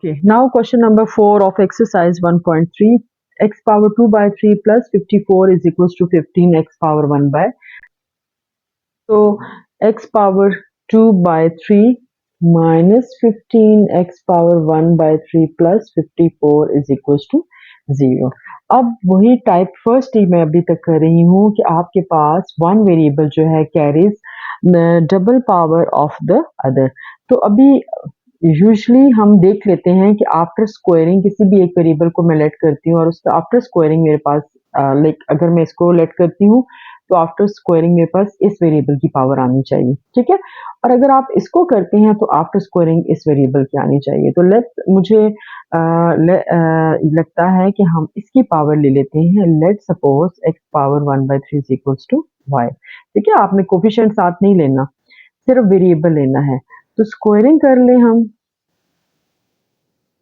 Okay, now question number 4 of exercise 1.3. X power 2 by 3 plus 54 is equals to 15 x power 1 by. So x power 2 by 3 minus 15 x power 1 by 3 plus 54 is equals to 0. अब वही type first ही मैं अभी तक कर रही हूँ कि आपके पास वन वेरिएबल जो है carries double power of the other. तो अभी यूजुअली हम देख लेते हैं कि आफ्टर स्क्वायरिंग किसी भी एक वेरिएबल को मैं लेट करती हूँ और उसका आफ्टर स्क्वायरिंग मेरे पास लाइक अगर मैं इसको लेट करती हूँ तो आफ्टर स्क्वायरिंग मेरे पास इस वेरिएबल की पावर आनी चाहिए, ठीक है। और अगर आप इसको करते हैं तो आफ्टर स्क्वायरिंग इस वेरिएबल की आनी चाहिए। तो मुझे लगता है कि हम इसकी पावर ले लेते हैं। Let suppose x power 1/3 is equals to y, ठीक है। आपने कोफिशिएंट साथ नहीं लेना, सिर्फ वेरिएबल लेना है। तो स्क्वायरिंग कर लें हम,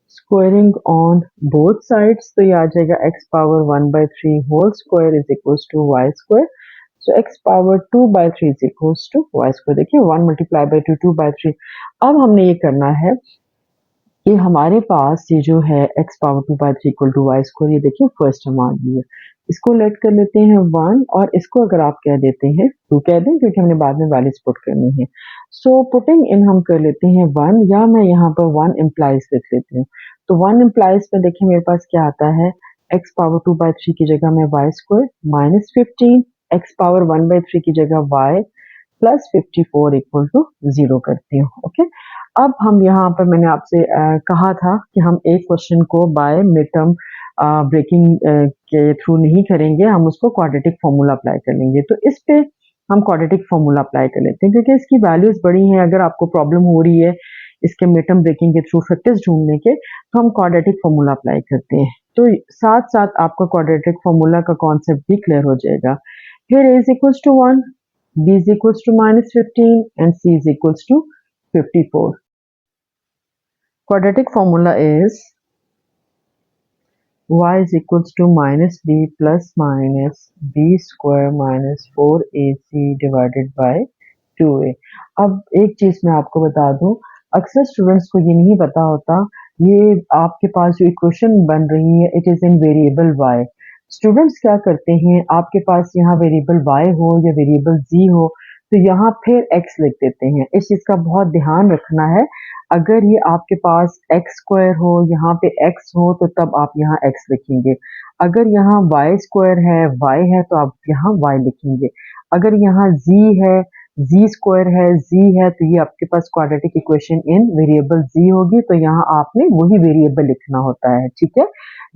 स्क्वायरिंग ऑन बोथ साइड्स, तो ये आ जाएगा x power 1/3 whole square is equals to y square. So x power 2/3 is equals to y square. देखिए 1 मल्टीप्लाई बाई 2, 2/3। अब हमने ये करना है कि हमारे पास ये जो है x power 2/3 equal to y square, ये देखिए फर्स्ट हम आ गई है। इसको लेट कर लेते हैं 1 और इसको अगर आप कह देते हैं 2 कह दें क्योंकि हमने बाद में वैल्यूज पुट करनी है। सो पुटिंग इन हम कर लेते हैं 1 या मैं यहाँ पर 1 इम्प्लाइज लिख लेती हूँ। तो 1 इम्प्लाइज में देखिए मेरे पास क्या आता है, x पावर 2/3 की जगह मैं y square minus 15 x power 1/3 की जगह y प्लस 54 इक्वल टू 0 करती हूँ। ओके, अब हम यहाँ पर मैंने आपसे कहा था कि हम एक क्वेश्चन को बाय मिड टर्म ब्रेकिंग के थ्रू नहीं करेंगे, हम उसको क्वाड्रेटिक फॉर्मूला अप्लाई कर लेंगे। तो इस पे हम क्वाड्रेटिक फॉर्मूला अप्लाई कर लेते हैं क्योंकि इसकी वैल्यूज बड़ी हैं। अगर आपको प्रॉब्लम हो रही है इसके मिड टर्म ब्रेकिंग के थ्रू फैक्टर्स ढूंढने के, तो हम क्वाड्रेटिक फॉर्मूला अप्लाई करते हैं। तो साथ साथ आपका क्वाड्रेटिक फॉर्मूला का कॉन्सेप्ट भी क्लियर हो जाएगा। Here a is equals to 1, b is equals to minus 15 and c is equals to 54. Quadratic formula is y is equals to minus b plus minus b square minus 4ac divided by 2a. अब एक चीज मैं आपको बता दूं, अक्सर students को ये नहीं पता होता, ये आपके पास जो इक्वेशन बन रही है it is in variable y। Students क्या करते हैं, आपके पास यहाँ वेरिएबल y हो या वेरिएबल z हो तो यहाँ फिर x लिख देते हैं। इस चीज का बहुत ध्यान रखना है। अगर ये आपके पास x स्क्वायर हो, यहाँ पे x हो तो तब आप यहाँ x लिखेंगे। अगर यहाँ y स्क्वायर है, y है तो आप यहाँ y लिखेंगे। अगर यहाँ z है, z स्क्वायर है, z है तो ये आपके पास quadratic equation in variable z होगी, तो यहाँ आपने वही वेरिएबल लिखना होता है, ठीक है।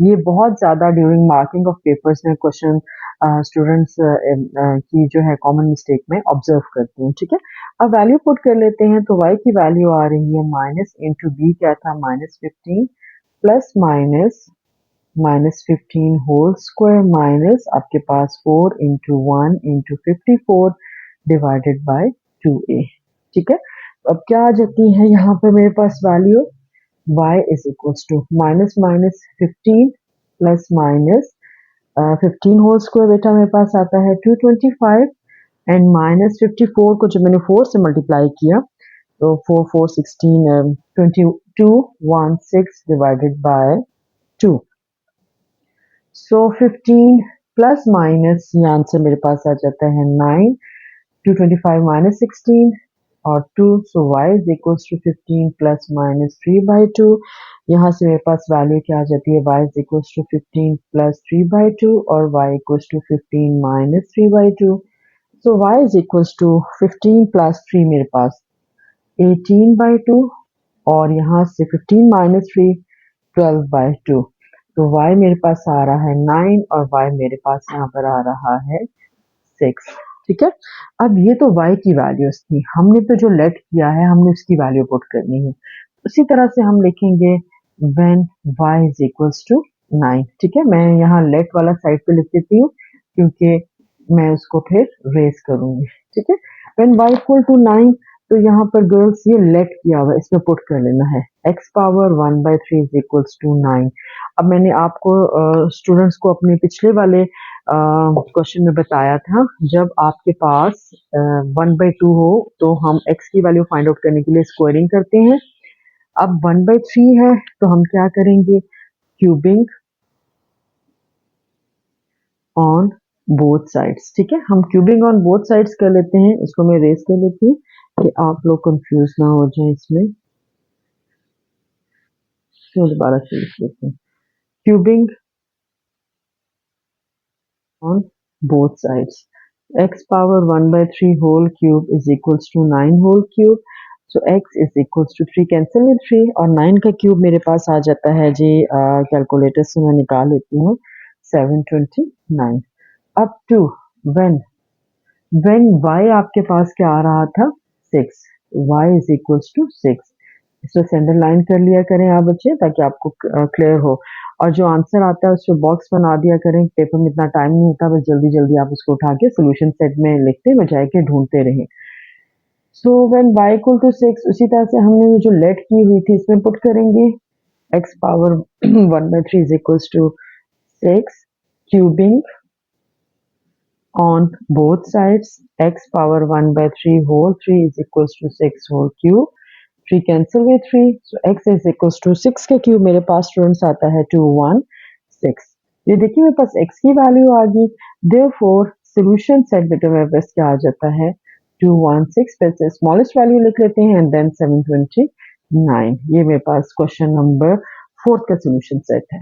ये बहुत ज्यादा ड्यूरिंग मार्किंग ऑफ पेपर्स में क्वेश्चन स्टूडेंट्स की जो है कॉमन मिस्टेक में ऑब्जर्व करते हैं, ठीक है। अब वैल्यू पुट कर लेते हैं, तो y की वैल्यू आ रही है माइनस इंटू बी क्या था -15 plus minus 15 whole square minus आपके पास 4 into 1 into 54 divided by 2a, ठीक है। अब क्या आ जाती है यहाँ पे मेरे पास value, y is equals to minus 15 plus minus 15 whole square बेटा मेरे पास आता है 225 एंड माइनस 54 को जब मैंने 4 से मल्टीप्लाई किया तो 4 4 16 2216 divided by 2। So 15 plus minus ये आंसर मेरे पास आ जाता है 9, 225 माइनस 16 और 2, so y is equals to 15 plus minus 3/2। यहाँ से मेरे पास वैल्यू क्या आ जाती है, y is equals to 15 plus 3/2 और y equals to 15 minus 3/2। So y is equals to 15 plus 3 मेरे पास 18/2 और यहाँ से 15 माइनस 3 12/2। तो y मेरे पास आ रहा है 9 और y मेरे पास यहाँ पर आ रहा है 6, ठीक है। अब ये तो y की वैल्यूज थी, हमने तो जो लेट किया है हमने उसकी वैल्यू पुट करनी है। उसी तरह से हम लिखेंगे when y is equals to 9, ठीक है। मैं यहाँ लेट वाला साइड पे लिख देती हूँ क्योंकि मैं उसको फिर रेस करूंगी, ठीक है। व्हेन y इक्वल टू 9, तो यहाँ पर गर्ल्स ये लेट किया हुआ है, इसमें पुट कर लेना है x power 1/3 is equals to 9। अब मैंने आपको स्टूडेंट्स को अपने पिछले वाले क्वेश्चन में बताया था, जब आपके पास 1/2 हो तो हम x की वैल्यू फाइंड आउट करने के लिए स्क्वायरिंग करते हैं। अब 1/3 है तो हम क्या करेंगे, क्यूबिंग ऑन बोथ साइड्स। ठीक है, हम क्यूबिंग ऑन बोथ साइड्स कर लेते हैं। इसको मैं रेस कर लेती हूँ कि आप लोग कंफ्यूज ना हो जाए इसमें। तो दोबारा से लिख लेते हैं, cubing on both sides. X power 1/3 whole cube is equals to 9 whole cube. So x is equals to 3, cancel में 3 और 9 का क्यूब मेरे पास आ जाता है जी, कैलकुलेटर से मैं निकाल लेती हूँ, 729। अब टू when y आपके पास क्या आ रहा था, 6, y is equals to 6। इसको सेंटर लाइन कर लिया करें आप बच्चे, ताकि आपको क्लियर हो। और जो आंसर आता है उसको बॉक्स बना दिया करें, पेपर में इतना टाइम नहीं होता, बस जल्दी जल्दी आप उसको उठा के सोल्यूशन सेट में लिखते बजाय के ढूंढते रहें। So when y equal to 6, उसी तरह से हमने जो लेट की हुई थी इसमें पुट करेंगे, x power 1/3 is equals to 6 cubing on both sides, x power 1/3 whole 3 is equals to 6 whole cube। 3 cancel में 3, so x is equals to 6 के क्यूब मेरे पास स्टूडेंट्स आता है 216। ये देखिए मेरे पास x की वैल्यू आ गई, देयरफॉर सॉल्यूशन सेट बेटा मेरे पास क्या आ जाता है, 216 पे से स्मॉलेस्ट वैल्यू लिख लेते हैं एंड देन 729। ये मेरे पास क्वेश्चन नंबर 4 का सॉल्यूशन सेट है।